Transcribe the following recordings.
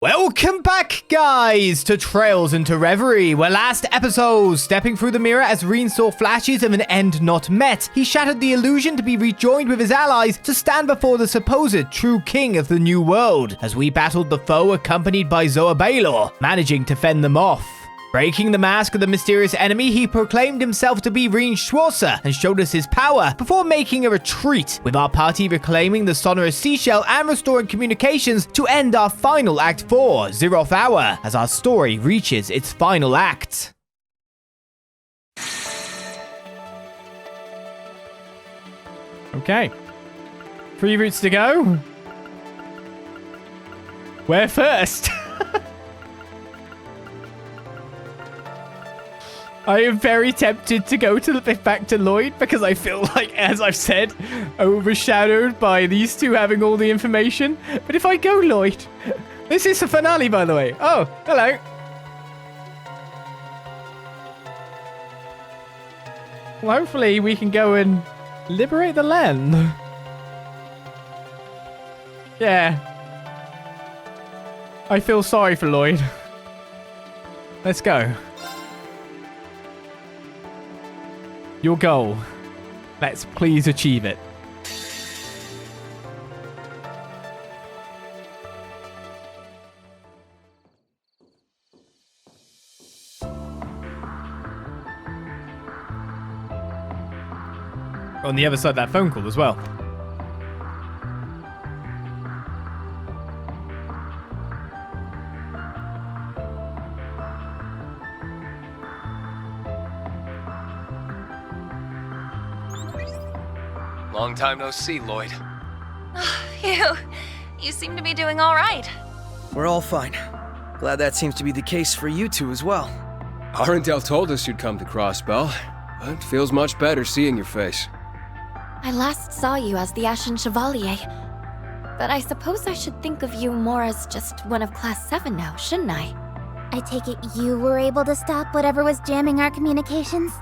Welcome back, guys, to Trails into Reverie, where last episode, stepping through the mirror as Rean saw flashes of an end not met, he shattered the illusion to be rejoined with his allies to stand before the supposed true king of the new world, as we battled the foe accompanied by Zoa Baylor, managing to fend them off. Breaking the mask of the mysterious enemy, he proclaimed himself to be Rean Schwarzer and showed us his power before making a retreat, with our party reclaiming the sonorous seashell and restoring communications to end our final Act 4, Zeroth Hour, as our story reaches its final act. Okay. 3 routes to go. Where first? I am very tempted to go back to Lloyd because I feel like, as I've said, overshadowed by these two having all the information. But if I go Lloyd, this is the finale, by the way. Oh, hello. Well, hopefully we can go and liberate the land. Yeah. I feel sorry for Lloyd. Let's go. Your goal. Let's please achieve it. On the other side of that phone call as well. Long time no see, Lloyd. You seem to be doing all right. We're all fine. Glad that seems to be the case for you two as well. Arendelle told us you'd come to Crossbell, but it feels much better seeing your face. I last saw you as the Ashen Chevalier, but I suppose I should think of you more as just one of Class 7 now, shouldn't I? I take it you were able to stop whatever was jamming our communications?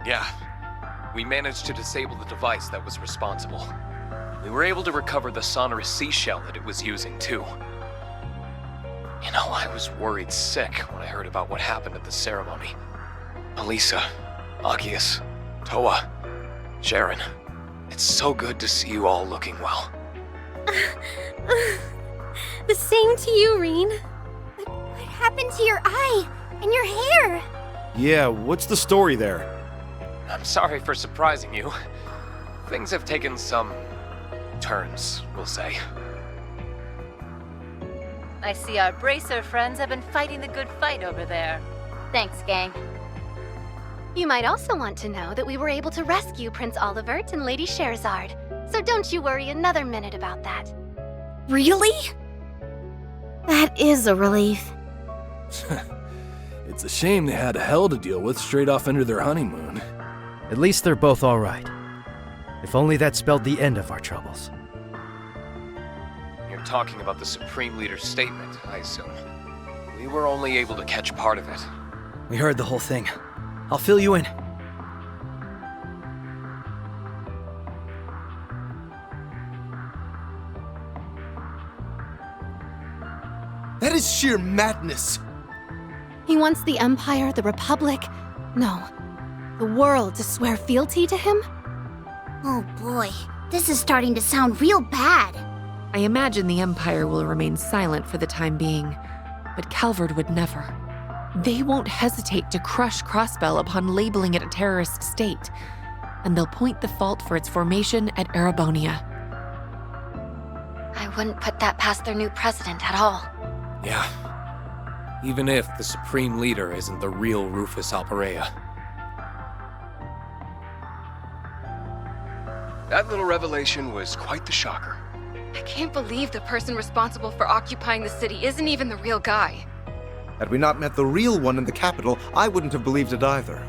Yeah. We managed to disable the device that was responsible. We were able to recover the sonorous seashell that it was using, too. You know, I was worried sick when I heard about what happened at the ceremony. Elisa, Agius, Toa, Sharon. It's so good to see you all looking well. The same to you, Rean. What happened to your eye and your hair? Yeah, what's the story there? I'm sorry for surprising you. Things have taken some turns, we'll say. I see our bracer friends have been fighting the good fight over there. Thanks, gang. You might also want to know that we were able to rescue Prince Olivert and Lady Sherazard, so don't you worry another minute about that. Really? That is a relief. It's a shame they had hell to deal with straight off into their honeymoon. At least they're both all right. If only that spelled the end of our troubles. You're talking about the Supreme Leader's statement, I assume. We were only able to catch part of it. We heard the whole thing. I'll fill you in. That is sheer madness. He wants the Empire, the Republic, no, the world to swear fealty to him? Oh boy, this is starting to sound real bad. I imagine the Empire will remain silent for the time being, but Calvard would never. They won't hesitate to crush Crossbell upon labeling it a terrorist state, and they'll point the fault for its formation at Erebonia. I wouldn't put that past their new president at all. Yeah. Even if the Supreme Leader isn't the real Rufus Alperea. That little revelation was quite the shocker. I can't believe the person responsible for occupying the city isn't even the real guy. Had we not met the real one in the capital, I wouldn't have believed it either.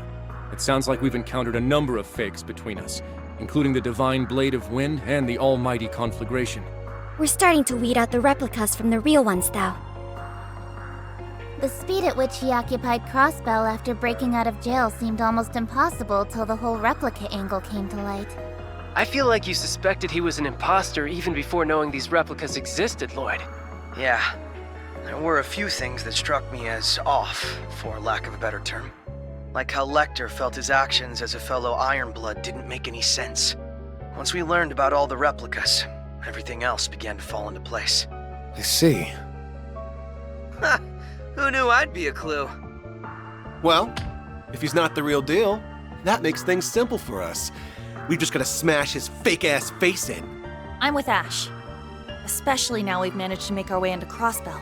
It sounds like we've encountered a number of fakes between us, including the Divine Blade of Wind and the Almighty Conflagration. We're starting to weed out the replicas from the real ones, though. The speed at which he occupied Crossbell after breaking out of jail seemed almost impossible till the whole replica angle came to light. I feel like you suspected he was an imposter even before knowing these replicas existed, Lloyd. Yeah, There were a few things that struck me as off, for lack of a better term. Like how Lecter felt his actions as a fellow Ironblood didn't make any sense. Once we learned about all the replicas, everything else began to fall into place. I see. Ha! Who knew I'd be a clue? Well, if he's not the real deal, that makes things simple for us. We've just gotta smash his fake-ass face in. I'm with Ash. Especially now we've managed to make our way into Crossbell.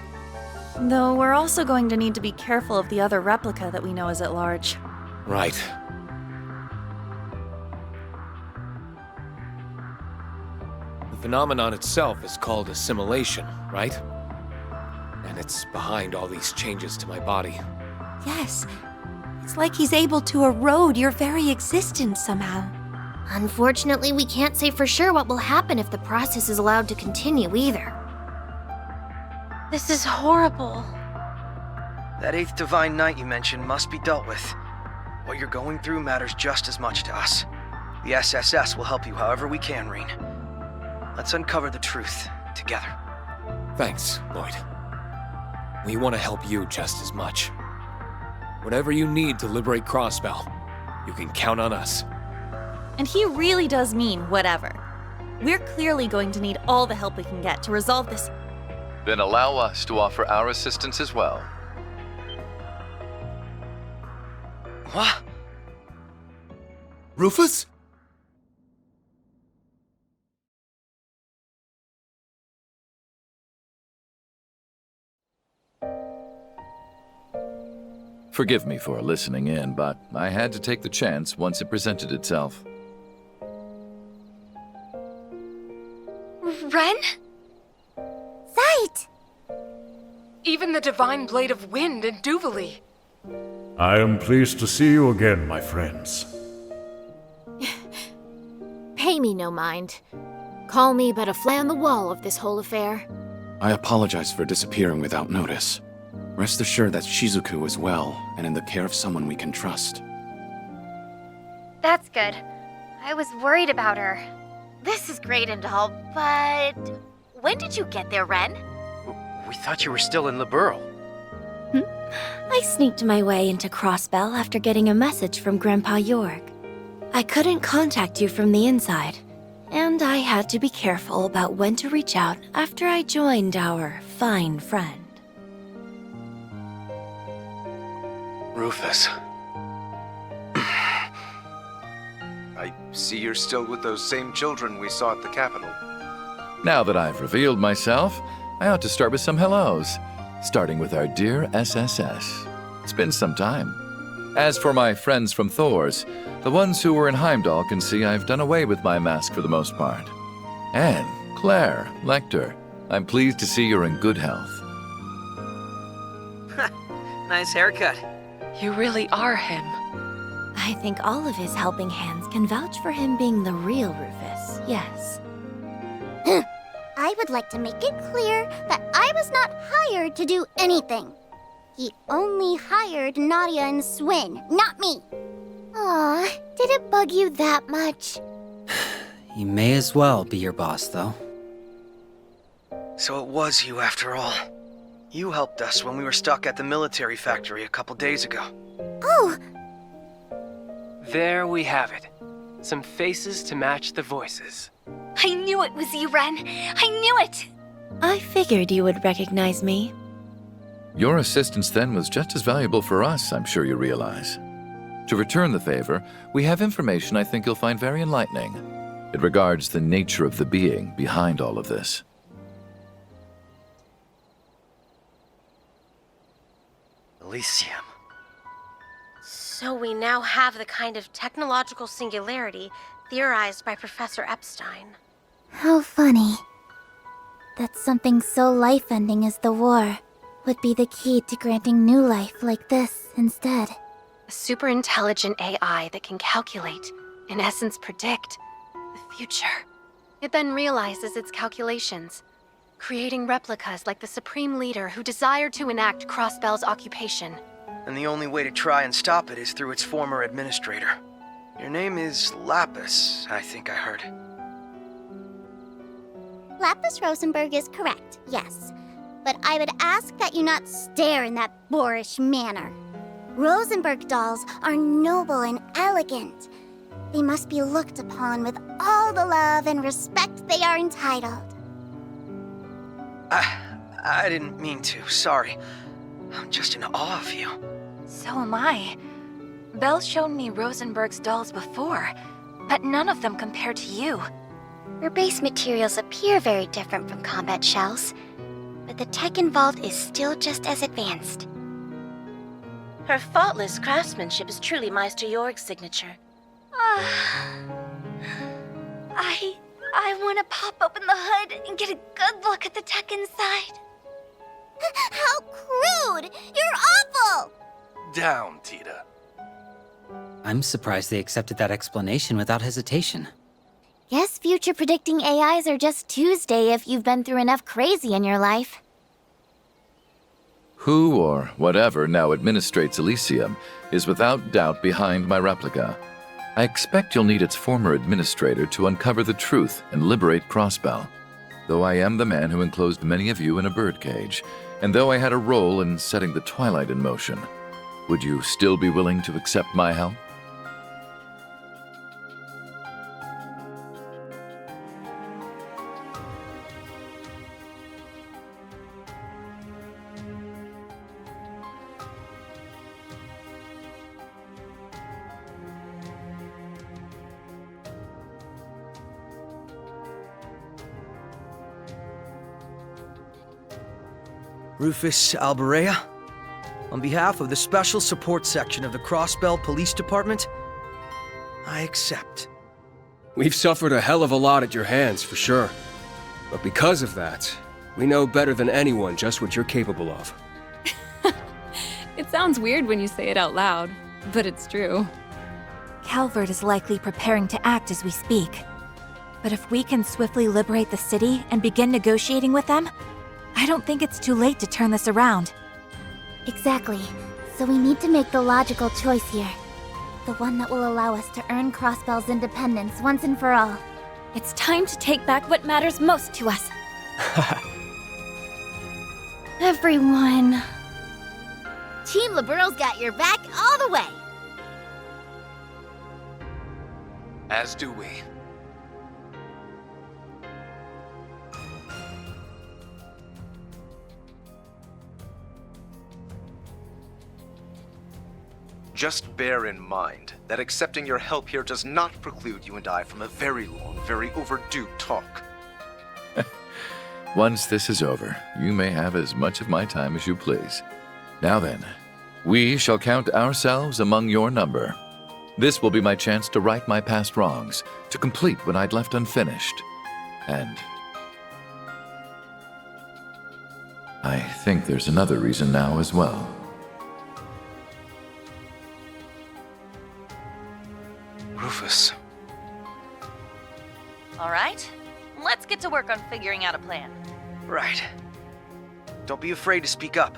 Though we're also going to need to be careful of the other replica that we know is at large. Right. The phenomenon itself is called assimilation, right? And it's behind all these changes to my body. Yes. It's like he's able to erode your very existence somehow. Unfortunately, we can't say for sure what will happen if the process is allowed to continue either. This is horrible. That 8th Divine Knight you mentioned must be dealt with. What you're going through matters just as much to us. The SSS will help you however we can, Rean. Let's uncover the truth together. Thanks, Lloyd. We want to help you just as much. Whatever you need to liberate Crossbell, you can count on us. And he really does mean whatever. We're clearly going to need all the help we can get to resolve this. Then allow us to offer our assistance as well. What? Rufus? Forgive me for listening in, but I had to take the chance once it presented itself. Ren? Sight! Even the Divine Blade of Wind and Duvali. I am pleased to see you again, my friends. Pay me no mind. Call me but a fly on the wall of this whole affair. I apologize for disappearing without notice. Rest assured that Shizuku is well and in the care of someone we can trust. That's good. I was worried about her. This is great and all, but... When did you get there, Ren? We thought you were still in Liberal. I sneaked my way into Crossbell after getting a message from Grandpa York. I couldn't contact you from the inside, and I had to be careful about when to reach out after I joined our fine friend. Rufus. I see you're still with those same children we saw at the Capitol. Now that I've revealed myself, I ought to start with some hellos, starting with our dear SSS. It's been some time. As for my friends from Thor's, the ones who were in Heimdall can see I've done away with my mask for the most part. And Claire, Lecter, I'm pleased to see you're in good health. Nice haircut. You really are him. I think all of his helping hands can vouch for him being the real Rufus, yes. I would like to make it clear that I was not hired to do anything. He only hired Nadia and Swin, not me. Aw, did it bug you that much? He may as well be your boss, though. So it was you after all. You helped us when we were stuck at the military factory a couple days ago. Oh! There we have it. Some faces to match the voices. I knew it was you, Ren. I knew it! I figured you would recognize me. Your assistance then was just as valuable for us, I'm sure you realize. To return the favor, we have information I think you'll find very enlightening. It regards the nature of the being behind all of this. Elysium. So we now have the kind of technological singularity theorized by Professor Epstein. How funny. That something so life-ending as the war would be the key to granting new life like this instead. A super-intelligent AI that can calculate, in essence predict, the future. It then realizes its calculations, creating replicas like the Supreme Leader who desired to enact Crossbell's occupation. And the only way to try and stop it is through its former administrator. Your name is Lapis, I think I heard. Lapis Rosenberg is correct, yes. but I would ask that you not stare in that boorish manner. Rosenberg dolls are noble and elegant. They must be looked upon with all the love and respect they are entitled. I didn't mean to, sorry. I'm just in awe of you. So am I. Belle's shown me Rosenberg's dolls before, but none of them compare to you. Her base materials appear very different from combat shells, but the tech involved is still just as advanced. Her faultless craftsmanship is truly Meister Jorg's signature. I want to pop open the hood and get a good look at the tech inside. How crude! You're awful! Down, Tita. I'm surprised they accepted that explanation without hesitation. Guess future predicting AIs are just Tuesday if you've been through enough crazy in your life. Who or whatever now administrates Elysium is without doubt behind my replica. I expect you'll need its former administrator to uncover the truth and liberate Crossbell. Though I am the man who enclosed many of you in a birdcage, and though I had a role in setting the Twilight in motion, would you still be willing to accept my help? Rufus Alberea, on behalf of the Special Support Section of the Crossbell Police Department, I accept. We've suffered a hell of a lot at your hands, for sure. But because of that, we know better than anyone just what you're capable of. It sounds weird when you say it out loud, but it's true. Calvert is likely preparing to act as we speak. But if we can swiftly liberate the city and begin negotiating with them, I don't think it's too late to turn this around. Exactly. So we need to make the logical choice here. The one that will allow us to earn Crossbell's independence once and for all. It's time to take back what matters most to us. Everyone. Team Libero's got your back all the way. As do we. Just bear in mind that accepting your help here does not preclude you and I from a very long, very overdue talk. Once this is over, you may have as much of my time as you please. Now then, we shall count ourselves among your number. This will be my chance to right my past wrongs, to complete what I'd left unfinished. And I think there's another reason now as well. Rufus. All right, let's get to work on figuring out a plan. Right. Don't be afraid to speak up.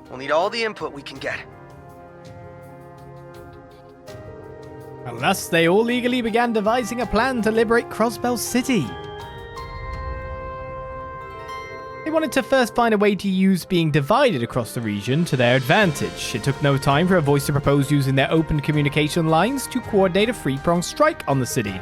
We'll need all the input we can get. And thus they all eagerly began devising a plan to liberate Crossbell City. They wanted to first find a way to use being divided across the region to their advantage. It took no time for a voice to propose using their open communication lines to coordinate a three-pronged strike on the city.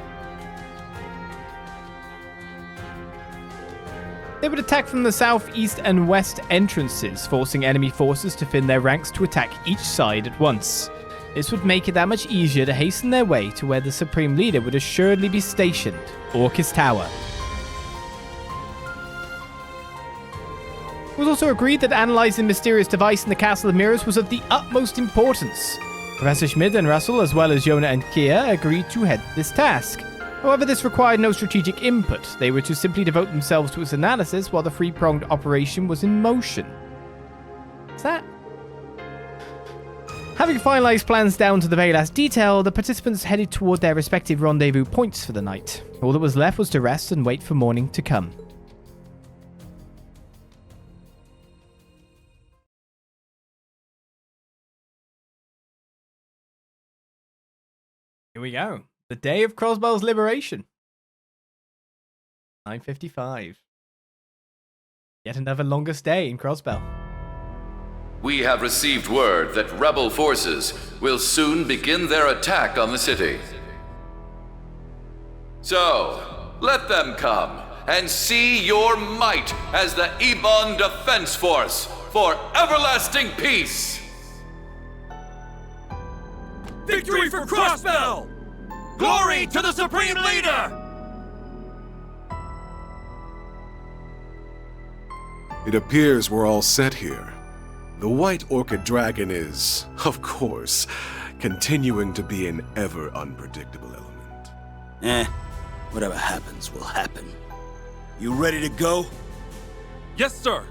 They would attack from the south, east, and west entrances, forcing enemy forces to thin their ranks to attack each side at once. This would make it that much easier to hasten their way to where the Supreme Leader would assuredly be stationed, Orcus Tower. It was also agreed that analysing the mysterious device in the Castle of Mirrors was of the utmost importance. Professor Schmidt and Russell, as well as Yona and Kia, agreed to head this task. However, this required no strategic input. They were to simply devote themselves to its analysis while the three-pronged operation was in motion. Is that? Having finalised plans down to the very last detail, the participants headed toward their respective rendezvous points for the night. All that was left was to rest and wait for morning to come. Here we go. The day of Crossbell's liberation. 9:55. Yet another longer stay in Crossbell. We have received word that rebel forces will soon begin their attack on the city. So, let them come and see your might as the Ebon Defense Force for everlasting peace! Victory for Crossbell! Glory to the Supreme Leader! It appears we're all set here. The White Orchid Dragon is, of course, continuing to be an ever unpredictable element. Whatever happens will happen. You ready to go? Yes, sir!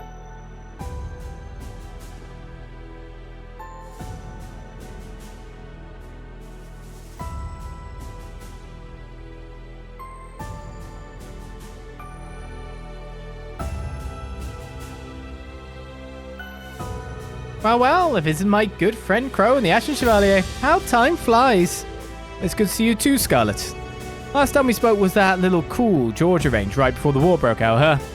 Well, if isn't my good friend Crow and the Ashen Chevalier, how time flies. It's good to see you too, Scarlet. Last time we spoke was that little cool Georgia range right before the war broke out, huh?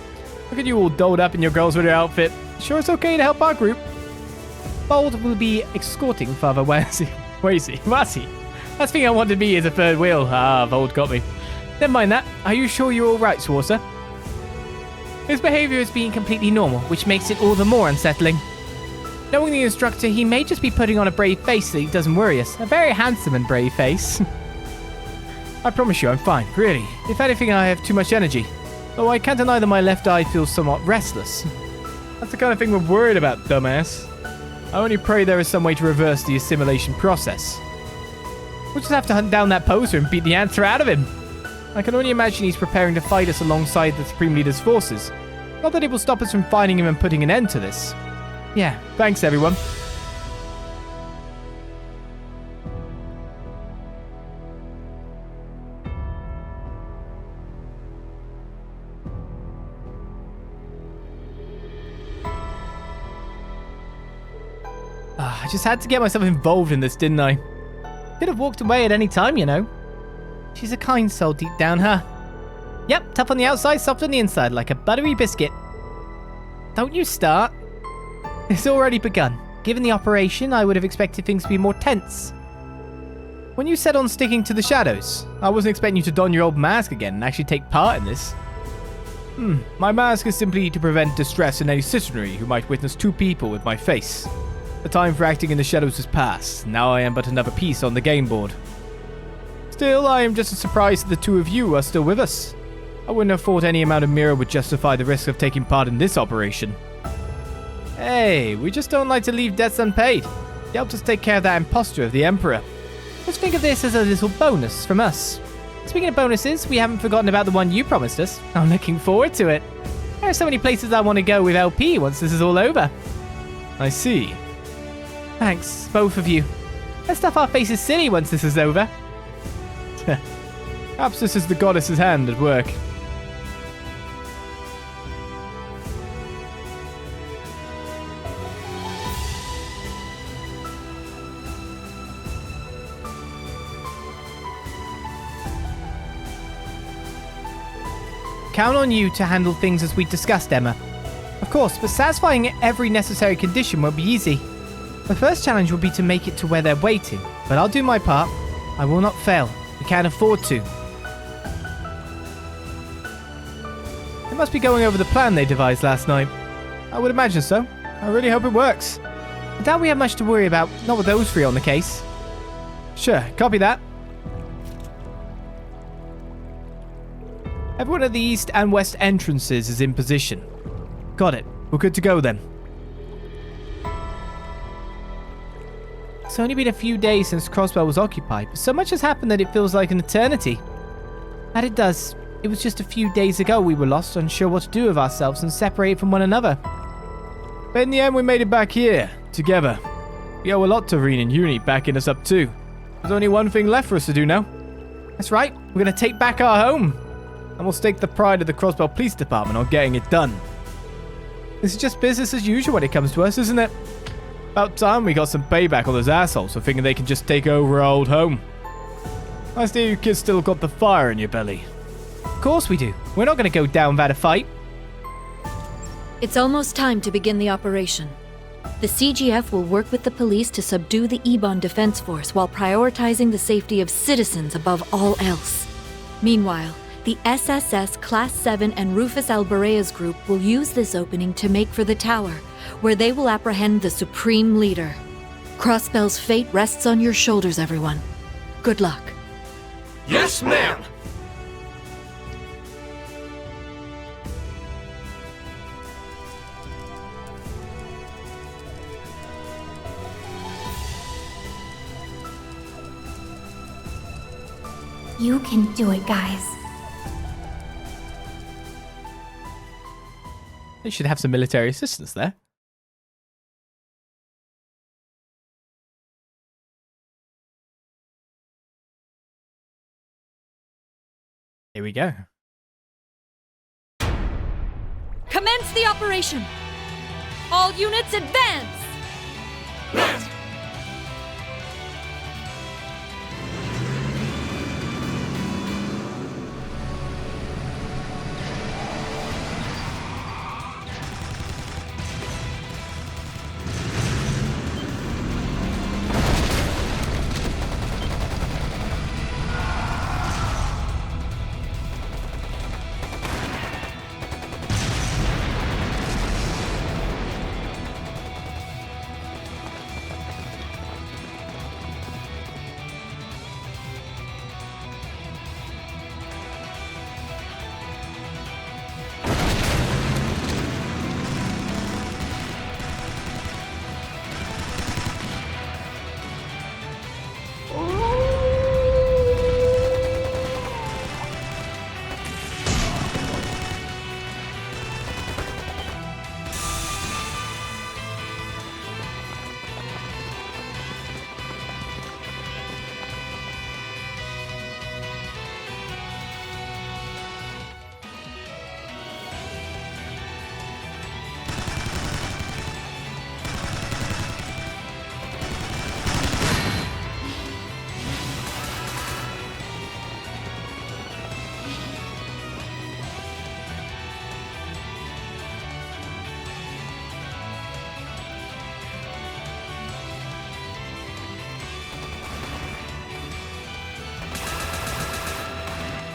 Look at you all dolled up in your girls with your outfit. Sure it's okay to help our group? Bold will be escorting Father Wazzy. Last thing I wanted to be is a third wheel. Bold got me. Never mind that. Are you sure you're alright, Swarser? His behavior is being completely normal, which makes it all the more unsettling. Knowing the instructor, he may just be putting on a brave face so he doesn't worry us. A very handsome and brave face. I promise you, I'm fine, really. If anything, I have too much energy. Though I can't deny that my left eye feels somewhat restless. That's the kind of thing we're worried about, dumbass. I only pray there is some way to reverse the assimilation process. We'll just have to hunt down that poser and beat the answer out of him. I can only imagine he's preparing to fight us alongside the Supreme Leader's forces. Not that it will stop us from finding him and putting an end to this. Yeah, thanks everyone. I just had to get myself involved in this, didn't I? Could have walked away at any time, you know. She's a kind soul deep down, huh? Yep, tough on the outside, soft on the inside, like a buttery biscuit. Don't you start. It's already begun. Given the operation, I would have expected things to be more tense. When you set on sticking to the shadows, I wasn't expecting you to don your old mask again and actually take part in this. My mask is simply to prevent distress in any citizenry who might witness two people with my face. The time for acting in the shadows has passed. Now I am but another piece on the game board. Still, I am just as surprised that the two of you are still with us. I wouldn't have thought any amount of mirror would justify the risk of taking part in this operation. Hey, we just don't like to leave debts unpaid. You helped us take care of that impostor of the Emperor. Just think of this as a little bonus from us. Speaking of bonuses, we haven't forgotten about the one you promised us. I'm looking forward to it. There are so many places I want to go with LP once this is all over. I see. Thanks, both of you. Let's stuff our faces silly once this is over. Perhaps this is the goddess's hand at work. Count on you to handle things as we discussed, Emma. Of course, but satisfying every necessary condition won't be easy. The first challenge will be to make it to where they're waiting, but I'll do my part. I will not fail. We can't afford to. They must be going over the plan they devised last night. I would imagine so. I really hope it works. I doubt we have much to worry about, not with those three on the case. Sure, copy that. Everyone at the east and west entrances is in position. Got it. We're good to go then. It's only been a few days since Crossbell was occupied, but so much has happened that it feels like an eternity. And it does. It was just a few days ago we were lost, unsure what to do with ourselves and separated from one another. But in the end we made it back here, together. We owe a lot to Rean and Uni backing us up too. There's only one thing left for us to do now. That's right, we're going to take back our home. And we'll stake the pride of the Crossbell Police Department on getting it done. This is just business as usual when it comes to us, isn't it? About time we got some payback on those assholes for thinking they can just take over our old home. Nice to hear you kids still got the fire in your belly. Of course we do. We're not going to go down without a fight. It's almost time to begin the operation. The CGF will work with the police to subdue the Ebon Defense Force while prioritizing the safety of citizens above all else. Meanwhile, the SSS Class 7 and Rufus Albarea's group will use this opening to make for the tower, where they will apprehend the Supreme Leader. Crossbell's fate rests on your shoulders, everyone. Good luck. Yes, ma'am! You can do it, guys. They should have some military assistance there. Here we go. Commence the operation! All units advance!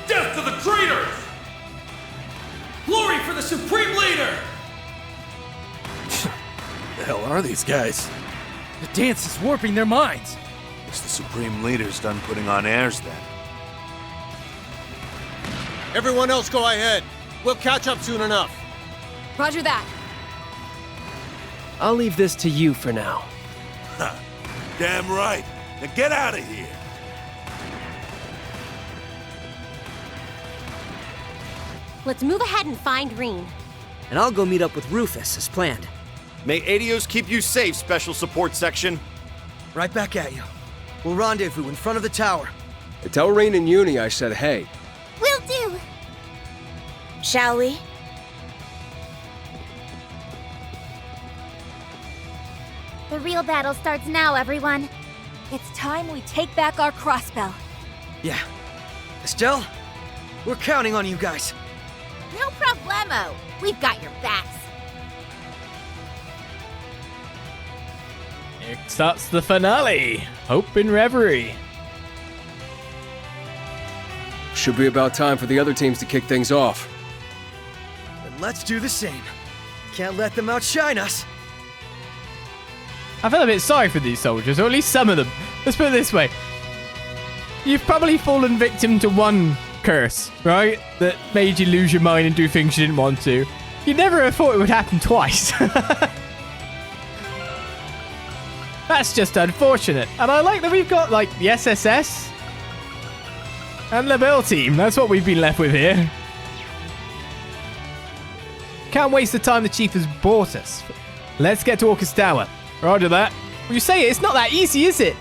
Death to the traitors! Glory for the Supreme Leader! The hell are these guys? The dance is warping their minds. Guess the Supreme Leader's done putting on airs then. Everyone else go ahead. We'll catch up soon enough. Roger that. I'll leave this to you for now. Damn right. Now get out of here. Let's move ahead and find Rean. And I'll go meet up with Rufus as planned. May Adios keep you safe, Special Support Section. Right back at you. We'll rendezvous in front of the tower. Tell Rean and Uni I said hey. Will do. Shall we? The real battle starts now, everyone. It's time we take back our Crossbell. Yeah. Estelle, we're counting on you guys. No problemo. We've got your backs. Here starts the finale. Hope in Reverie. Should be about time for the other teams to kick things off. And let's do the same. Can't let them outshine us. I feel a bit sorry for these soldiers, or at least some of them. Let's put it this way. You've probably fallen victim to one curse, right? That made you lose your mind and do things you didn't want to. You never have thought it would happen twice. That's just unfortunate. And I like that we've got, like, the SSS and the Bill team. That's what we've been left with here. Can't waste the time the Chief has bought us. Let's get to Orcus Tower. Roger that. Well, you say it, it's not that easy, is it?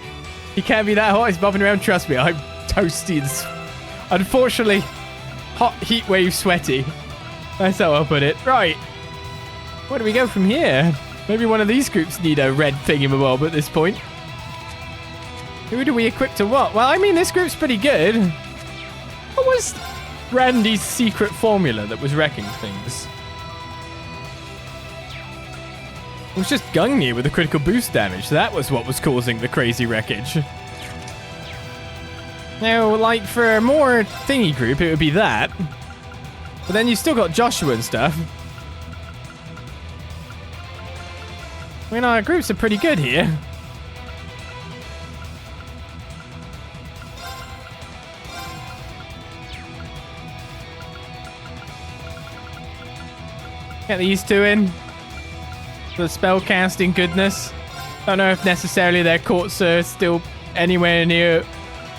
He can't be that hot, he's bobbing around, trust me. I'm toasty and unfortunately hot heat wave sweaty. That's how I'll put it. Right. Where do we go from here? Maybe one of these groups need a red thingamabob at this point. Who do we equip to what? Well, I mean, this group's pretty good. What was Randy's secret formula that was wrecking things? It was just Gungnir with the critical boost damage. That was what was causing the crazy wreckage. Now, like, for a more thingy group, it would be that. But then you still got Joshua and stuff. I mean, our groups are pretty good here. Get these two in. The spellcasting goodness. Don't know if necessarily their courts are still anywhere near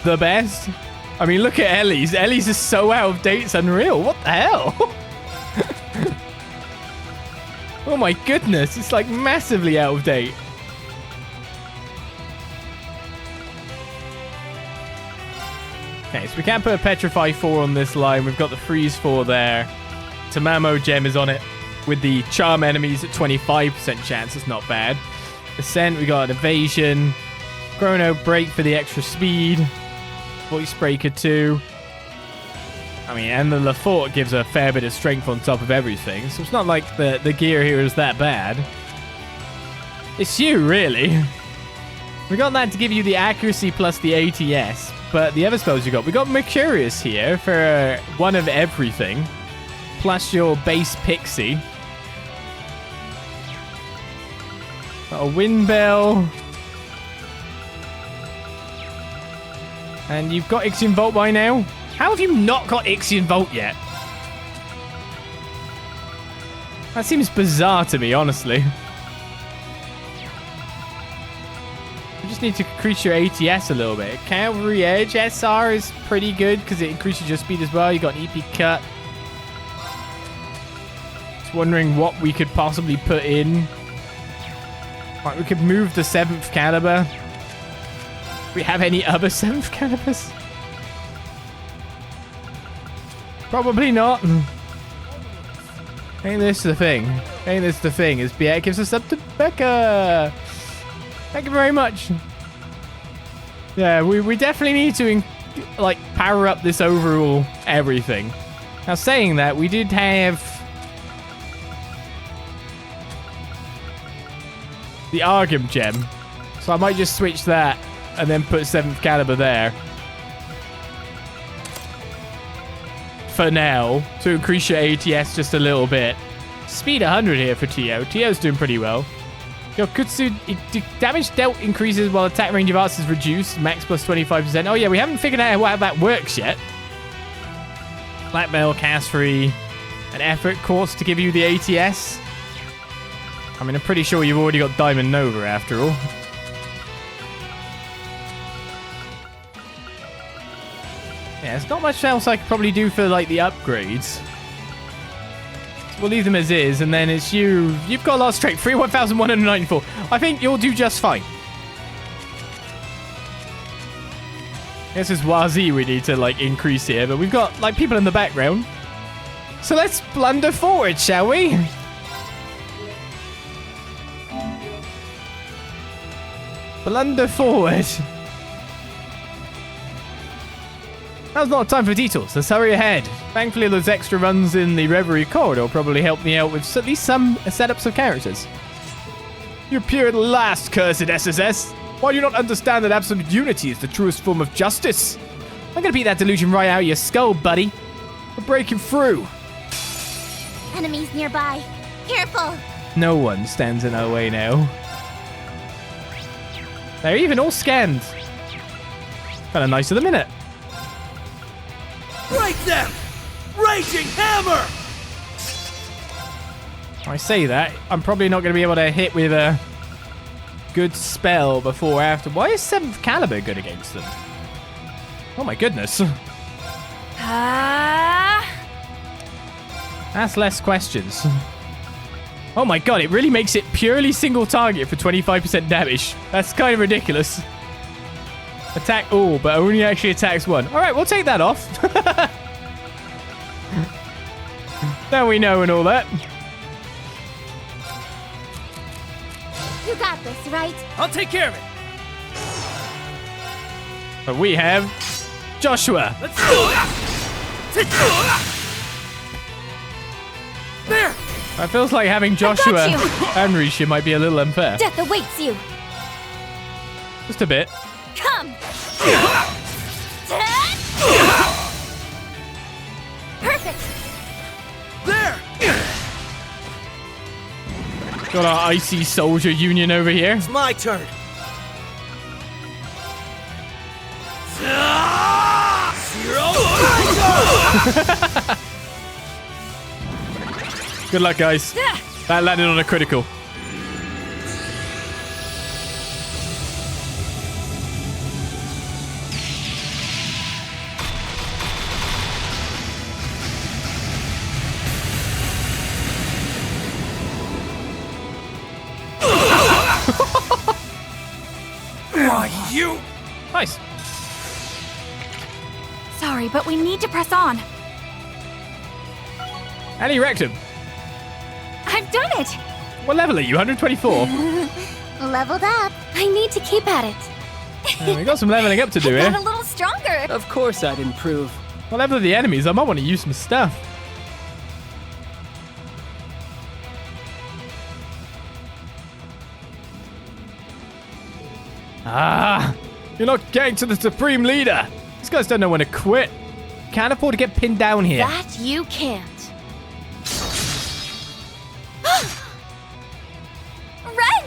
the best. I mean, look at Ellie's. Ellie's is so out of date, it's unreal. What the hell? Oh my goodness, it's like massively out of date. Okay, so we can't put a Petrify 4 on this line. We've got the Freeze 4 there. Tamamo Gem is on it with the Charm enemies at 25% chance. It's not bad. Ascent, we got Evasion. Chrono Break for the extra speed. Voice Breaker 2. I mean, and the Lafort gives a fair bit of strength on top of everything, so it's not like the gear here is that bad. It's you, really. We got that to give you the accuracy plus the ATS, but the other spells you got, we got Mercurius here for one of everything, plus your base Pixie. Got a Wind Bell. And you've got Ixion Volt by now? How have you not got Ixion Volt yet? That seems bizarre to me, honestly. You just need to increase your ATS a little bit. Cavalry Edge SR is pretty good because it increases your speed as well. You got an EP Cut. Just wondering what we could possibly put in. Right, we could move the 7th caliber. Do we have any other 7th calibers? Probably not. Ain't this the thing? Ain't this the thing? Is Biet gives us up to Becca. Thank you very much. Yeah, we definitely need to like power up this overall everything. Now saying that, we did have the Argam gem, so I might just switch that and then put 7th caliber there. For now, to increase your ATS just a little bit. Speed 100 here for Tio. Tio's doing pretty well. Your Kutsu damage dealt increases while attack range of arts is reduced. Max plus 25%. Oh yeah, we haven't figured out how that works yet. Black Belt, cast free, an effort course to give you the ATS. I mean, I'm pretty sure you've already got Diamond Nova after all. Yeah, there's not much else I could probably do for, like, the upgrades. So we'll leave them as is, and then it's you. You've got a lot of strength. 31,194. I think you'll do just fine. This is Wazi we need to, like, increase here, but we've got, like, people in the background. So let's blunder forward, shall we? Blunder forward. Now's not time for detours. Let's hurry ahead. Thankfully, those extra runs in the Reverie corridor will probably help me out with at least some setups of characters. You appear at last, cursed SSS. Why do you not understand that absolute unity is the truest form of justice? I'm gonna beat that delusion right out of your skull, buddy. We're breaking through. Enemies nearby. Careful. No one stands in our way now. They're even all scanned. Kind of nice of the minute. Break them! Raging hammer! I say that, I'm probably not going to be able to hit with a good spell before or after. Why is 7th caliber good against them? Oh my goodness. Ask less questions. Oh my god, it really makes it purely single target for 25% damage. That's kind of ridiculous. Attack all, but only actually attacks one. Alright, we'll take that off. Now we know and all that. You got this, right? I'll take care of it. But we have Joshua. Let's do it. There. It feels like having Joshua and Risha might be a little unfair. Death awaits you. Just a bit. Come. Perfect. There. Got our icy soldier union over here. It's my turn. Good luck, guys. That landed on a critical. You! Nice. Sorry, but we need to press on. And he wrecked him. I've done it! What level are you? 124? Leveled up. I need to keep at it. We got some leveling up to do I here. got a little stronger. Of course I'd improve. What level are the enemies? I might want to use some stuff. Ah! You're not getting to the Supreme Leader! These guys don't know when to quit. Can't afford to get pinned down here. That you can't. Ren!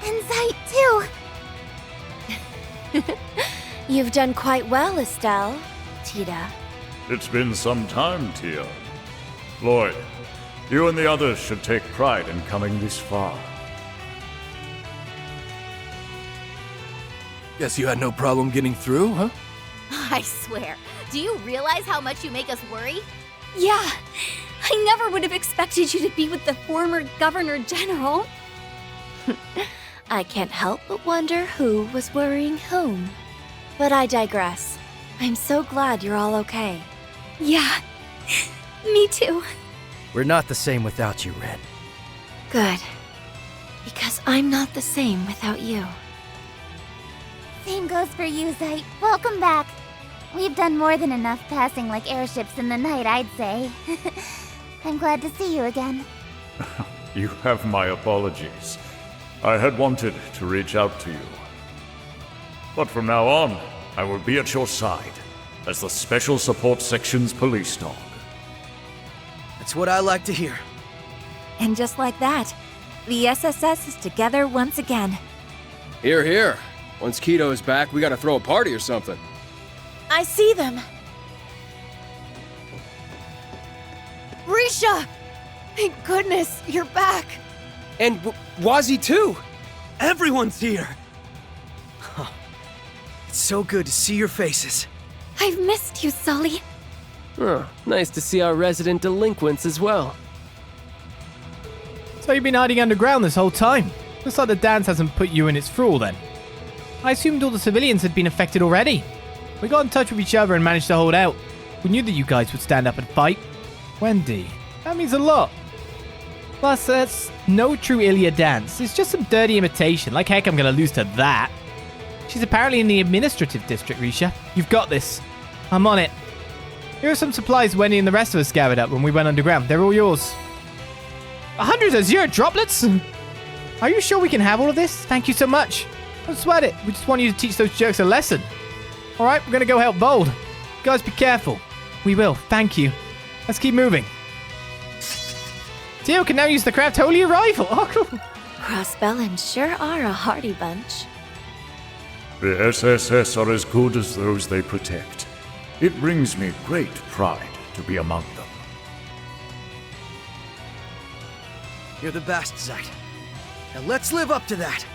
And Zeit, too. You've done quite well, Estelle. Tita. It's been some time, Tia. Lloyd, you and the others should take pride in coming this far. Guess you had no problem getting through, huh? I swear. Do you realize how much you make us worry? Yeah. I never would have expected you to be with the former Governor General. I can't help but wonder who was worrying whom. But I digress. I'm so glad you're all okay. Yeah. Me too. We're not the same without you, Ren. Good. Because I'm not the same without you. Same goes for you, Zeit. Welcome back. We've done more than enough passing like airships in the night, I'd say. I'm glad to see you again. You have my apologies. I had wanted to reach out to you. But from now on, I will be at your side as the Special Support Section's police dog. That's what I like to hear. And just like that, the SSS is together once again. Here, here. Once Keto is back, we gotta throw a party or something. I see them. Risha! Thank goodness, you're back. And Wazi too. Everyone's here. Huh. It's so good to see your faces. I've missed you, Sully. Oh, nice to see our resident delinquents as well. So you've been hiding underground this whole time. Looks like the dance hasn't put you in its thrall then. I assumed all the civilians had been affected already. We got in touch with each other and managed to hold out. We knew that you guys would stand up and fight. Wendy, that means a lot. Plus, that's no true Ilya dance. It's just some dirty imitation. Like heck, I'm gonna lose to that. She's apparently in the administrative district, Risha. You've got this. I'm on it. Here are some supplies Wendy and the rest of us gathered up when we went underground. They're all yours. 100 Azure droplets? Are you sure we can have all of this? Thank you so much. Don't sweat it. We just want you to teach those jerks a lesson. Alright, we're gonna go help Bold. Guys, be careful. We will. Thank you. Let's keep moving. Tio can now use the craft holy rifle. Oh, cool. Crossbell sure are a hardy bunch. The SSS are as good as those they protect. It brings me great pride to be among them. You're the best, Zeit. Now let's live up to that.